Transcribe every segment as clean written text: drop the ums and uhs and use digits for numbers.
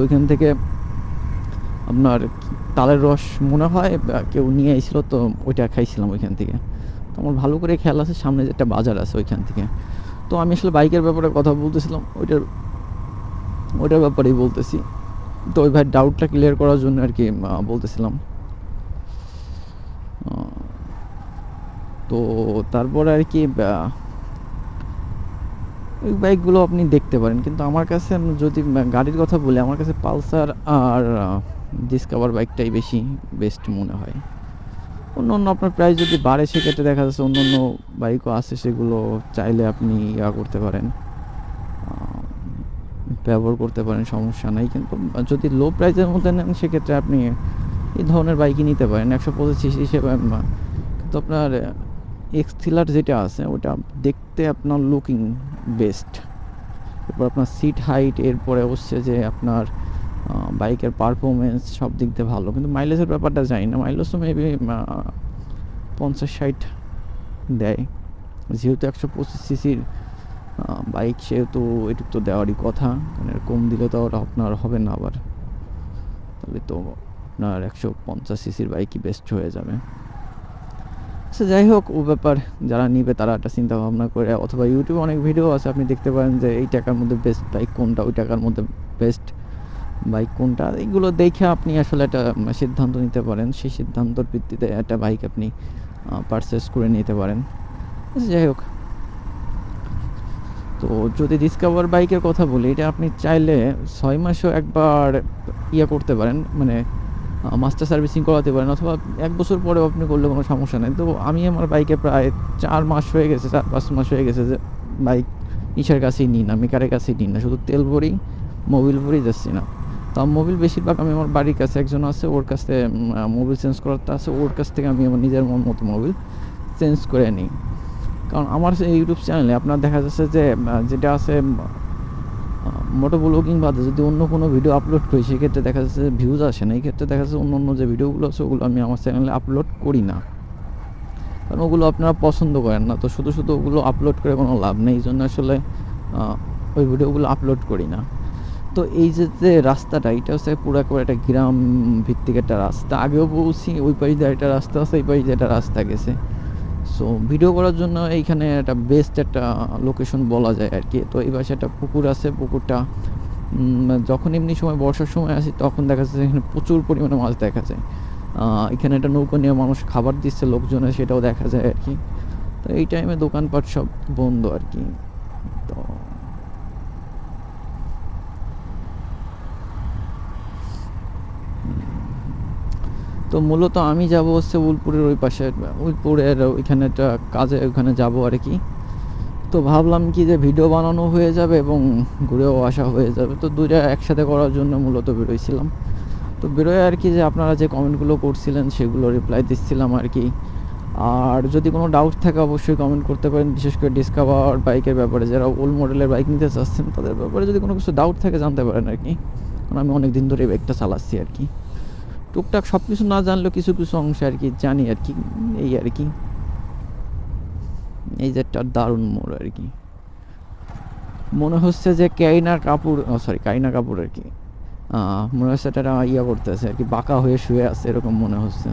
ওইখান থেকে আপনার তালের রস মনে হয় কেউ নিয়ে এসেছিলো, তো ওইটা খাইছিলাম ওইখান থেকে। তো আমার ভালো করে খেয়াল আছে সামনে যে একটা বাজার আছে ওইখান থেকে। তো আমি আসলে বাইকের ব্যাপারে কথা বলতেছিলাম, ওইটার ব্যাপারেই বলতেছি। তো ওই ভাই ডাউটটা ক্লিয়ার করার জন্য আর কি বলতেছিলাম। তো তারপরে আর কি ওই বাইকগুলো আপনি দেখতে পারেন, কিন্তু আমার কাছে যদি গাড়ির কথা বলি, আমার কাছে পালসার আর ডিসকভার বাইকটাই বেশি বেস্ট মনে হয়। অন্য অন্য আপনার প্রাইস যদি বাড়ে সেক্ষেত্রে দেখা যাচ্ছে অন্য অন্য বাইকও আছে, সেগুলো চাইলে আপনি করতে পারেন, ব্যবহার করতে পারেন, সমস্যা নাই। কিন্তু যদি লো প্রাইসের মধ্যে নেন সেক্ষেত্রে আপনি এই ধরনের বাইকই নিতে পারেন 125 হিসেবে। কিন্তু আপনার এক্সথিলার যেটা আছে ওটা দেখতে আপনার লুকিং বেস্ট, এরপর আপনার সিট হাইট, এরপরে হচ্ছে যে আপনার বাইকের পারফরমেন্স সব দিক দিয়ে ভালো। কিন্তু মাইলেজের ব্যাপারটা জানি না, মাইলেজ তো মেবি 50-60 দেয়, যেহেতু 125 সিসির বাইক সেহেতু এটুকু তো দেওয়ারই কথা, কারণ কম দিলে তো আপনার হবে না আবার, তাহলে তো আপনার 150 সিসির বাইকই বেস্ট হয়ে যাবে। আচ্ছা যাই হোক, ও ব্যাপার যারা নিবে তারা একটা চিন্তা ভাবনা করে, অথবা ইউটিউবে অনেক ভিডিও আছে, আপনি দেখতে পারেন যে এই টাকার মধ্যে বেস্ট বাইক কোনটা, ওই টাকার মধ্যে বেস্ট বাইক কোনটা, এইগুলো দেখে আপনি আসলে একটা সিদ্ধান্ত নিতে পারেন। সেই সিদ্ধান্তর ভিত্তিতে একটা বাইক আপনি পারচেস করে নিতে পারেন। যাই হোক, তো যদি ডিসকভার বাইকের কথা বলি, এটা আপনি চাইলে 6 মাসেও একবার করতে পারেন, মানে মাস্টার সার্ভিসিং করাতে পারেন, অথবা 1 বছর পরেও আপনি করলে কোনো সমস্যা নেই। তো আমি আমার বাইকে প্রায় 4 মাস হয়ে গেছে, 4-5 মাস হয়ে গেছে যে বাইক ইসের কাছেই নিই না, মেকারের কাছেই নিই না, শুধু তেল ভরি, মোবিল ভরি যাচ্ছি না। তো মোবিল বেশিরভাগ আমি আমার বাড়ির কাছে একজন আছে, ওর কাছে মোবিল চেঞ্জ করাতে আছে, ওর কাছ থেকে আমি আমার নিজের মন মতো মোবিল চেঞ্জ করে নিই। কারণ আমার ইউটিউব চ্যানেলে আপনার দেখা যাচ্ছে যে যেটা আছে মোটো ব্লগিং বাদে যদি অন্য কোনো ভিডিও আপলোড করি সেক্ষেত্রে দেখা যাচ্ছে যে ভিউজ আসে না। এই ক্ষেত্রে দেখা যাচ্ছে অন্য অন্য যে ভিডিওগুলো আছে ওগুলো আমি আমার চ্যানেলে আপলোড করি না, কারণ ওগুলো আপনারা পছন্দ করেন না। তো শুধু শুধু ওগুলো আপলোড করে কোনো লাভ নেই, এই জন্য আসলে ওই ভিডিওগুলো আপলোড করি না। তো এই যে রাস্তাটা, এটা হচ্ছে পুরো করে একটা গ্রাম ভিত্তিক একটা রাস্তা। আগেও বলছি ওই পাশে দিয়ে একটা রাস্তা আছে, এই পাশে দিয়ে একটা রাস্তা গেছে। সো ভিডিও করার জন্য এইখানে একটা বেস্ট একটা লোকেশন বলা যায় আর কি। তো এই পাশে একটা পুকুর আছে, পুকুরটা যখন এমনি সময় বর্ষার সময় আসি তখন দেখা যাচ্ছে এখানে প্রচুর পরিমাণে মাছ দেখা যায়। এখানে একটা নৌকা নিয়ে মানুষ খাবার দিচ্ছে লোকজনের, সেটাও দেখা যায় আর কি। তো এই টাইমে দোকানপাট সব বন্ধ আর কি। তো তো মূলত আমি যাব হচ্ছে উলপুরের ওই পাশে, উলপুরের ওইখানে একটা কাজে, ওইখানে যাব আর কি। তো ভাবলাম কি যে ভিডিও বানানো হয়ে যাবে এবং ঘুরেও আসা হয়ে যাবে, তো দুইটা একসাথে করার জন্য মূলত বেরোইছিলাম। তো বেরোয় আর কি যে আপনারা যে কমেন্টগুলো করছিলেন সেগুলো রিপ্লাই দিচ্ছিলাম আর কি। আর যদি কোনো ডাউট থাকে অবশ্যই কমেন্ট করতে পারেন, বিশেষ করে ডিসকভার বাইকের ব্যাপারে, যারা ওল্ড মডেলের বাইক নিতে চাচ্ছেন তাদের ব্যাপারে যদি কোনো কিছু ডাউট থাকে জানতে পারেন আর কি। কারণ আমি অনেক দিন ধরে এই বাইকটা চালাচ্ছি আর কি, টুকটাক সব কিছু না জানলেও কিছু কিছু অংশে আর কি জানি আর কি, এই আর কি। এই যে একটা দারুণ মোড় আর কি, মনে হচ্ছে যে কারিনা কাপুর আর কি, মনে হচ্ছে এটা করতেছে আর কি, বাঁকা হয়ে শুয়ে আছে এরকম মনে হচ্ছে।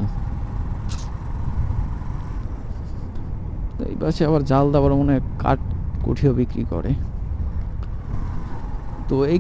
তো এই পাশে আবার জাল দাবার মনে হয় কাঠ কুঠিও বিক্রি করে। তো এই